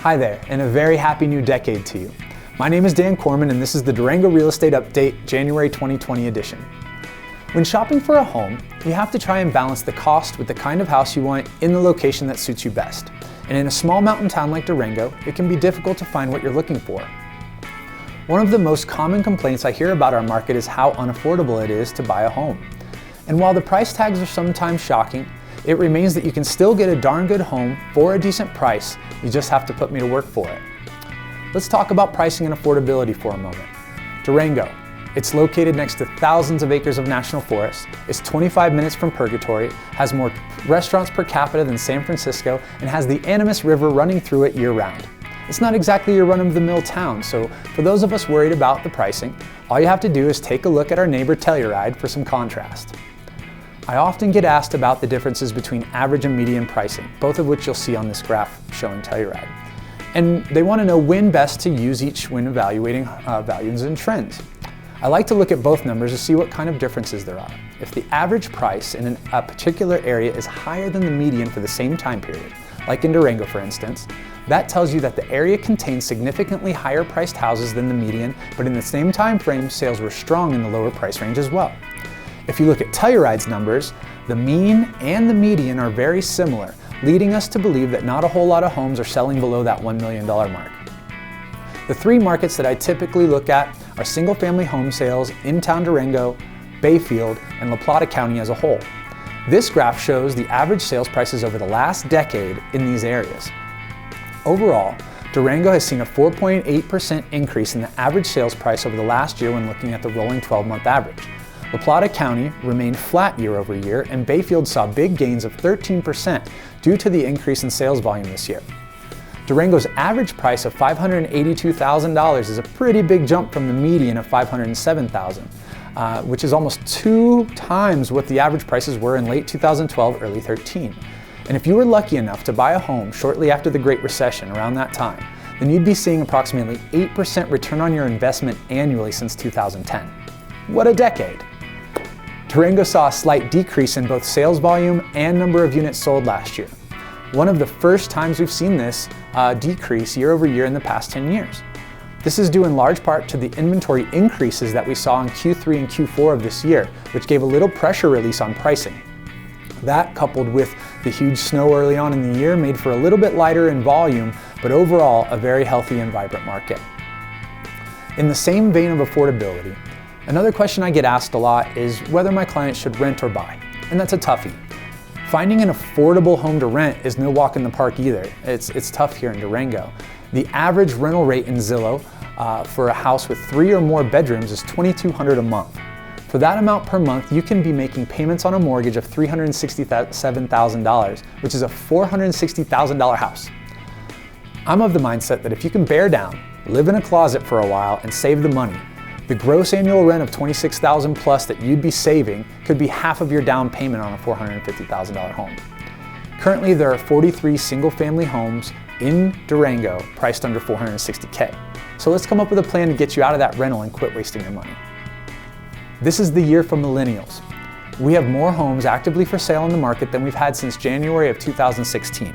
Hi there, and a very happy new decade to you. My name is Dan Corman, and this is the Durango Real Estate Update January 2020 edition. When shopping for a home, you have to try and balance the cost with the kind of house you want in the location that suits you best. And in a small mountain town like Durango, it can be difficult to find what you're looking for. One of the most common complaints I hear about our market is how unaffordable it is to buy a home. And while the price tags are sometimes shocking, it remains that you can still get a darn good home for a decent price. You just have to put me to work for it. Let's talk about pricing and affordability for a moment. Durango. It's located next to thousands of acres of national forest, is 25 minutes from Purgatory, has more restaurants per capita than San Francisco, and has the Animas River running through it year-round. It's not exactly your run-of-the-mill town, so for those of us worried about the pricing, all you have to do is take a look at our neighbor Telluride for some contrast. I often get asked about the differences between average and median pricing, both of which you'll see on this graph showing Telluride. And they want to know when best to use each when evaluating values and trends. I like to look at both numbers to see what kind of differences there are. If the average price in a particular area is higher than the median for the same time period, like in Durango for instance, that tells you that the area contains significantly higher priced houses than the median, but in the same time frame, sales were strong in the lower price range as well. If you look at Telluride's numbers, the mean and the median are very similar, leading us to believe that not a whole lot of homes are selling below that $1 million mark. The three markets that I typically look at are single-family home sales in town Durango, Bayfield, and La Plata County as a whole. This graph shows the average sales prices over the last decade in these areas. Overall, Durango has seen a 4.8% increase in the average sales price over the last year when looking at the rolling 12-month average. La Plata County remained flat year over year, and Bayfield saw big gains of 13% due to the increase in sales volume this year. Durango's average price of $582,000 is a pretty big jump from the median of $507,000, which is almost 2 times what the average prices were in late 2012, early 13. And if you were lucky enough to buy a home shortly after the Great Recession around that time, then you'd be seeing approximately 8% return on your investment annually since 2010. What a decade! Durango saw a slight decrease in both sales volume and number of units sold last year. One of the first times we've seen this decrease year over year in the past 10 years. This is due in large part to the inventory increases that we saw in Q3 and Q4 of this year, which gave a little pressure release on pricing. That, coupled with the huge snow early on in the year, made for a little bit lighter in volume, but overall a very healthy and vibrant market. In the same vein of affordability, another question I get asked a lot is whether my clients should rent or buy, and that's a toughie. Finding an affordable home to rent is no walk in the park either. It's tough here in Durango. The average rental rate in Zillow for a house with 3 or more bedrooms is $2,200 a month. For that amount per month, you can be making payments on a mortgage of $367,000, which is a $460,000 house. I'm of the mindset that if you can bear down, live in a closet for a while, and save the money, the gross annual rent of $26,000 plus that you'd be saving could be half of your down payment on a $450,000 home. Currently, there are 43 single-family homes in Durango priced under $460K. So let's come up with a plan to get you out of that rental and quit wasting your money. This is the year for millennials. We have more homes actively for sale in the market than we've had since January of 2016.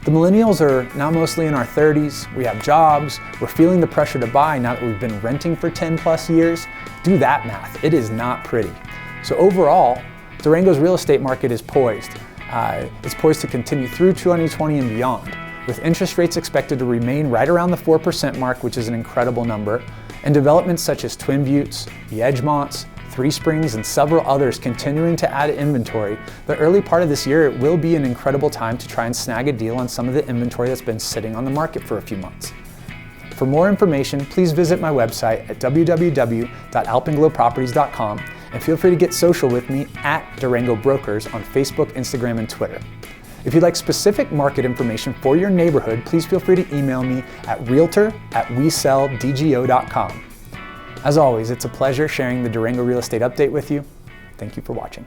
The millennials are now mostly in our 30s, we have jobs, we're feeling the pressure to buy now that we've been renting for 10 plus years. Do that math, it is not pretty. So overall, Durango's real estate market is poised. It's poised to continue through 2020 and beyond, with interest rates expected to remain right around the 4% mark, which is an incredible number, and developments such as Twin Buttes, the Edgemonts, Three Springs, and several others continuing to add inventory. The early part of this year, it will be an incredible time to try and snag a deal on some of the inventory that's been sitting on the market for a few months. For more information, please visit my website at www.alpenglowproperties.com and feel free to get social with me at Durango Brokers on Facebook, Instagram, and Twitter. If you'd like specific market information for your neighborhood, please feel free to email me at realtor@weselldgo.com. As always, it's a pleasure sharing the Durango Real Estate Update with you. Thank you for watching.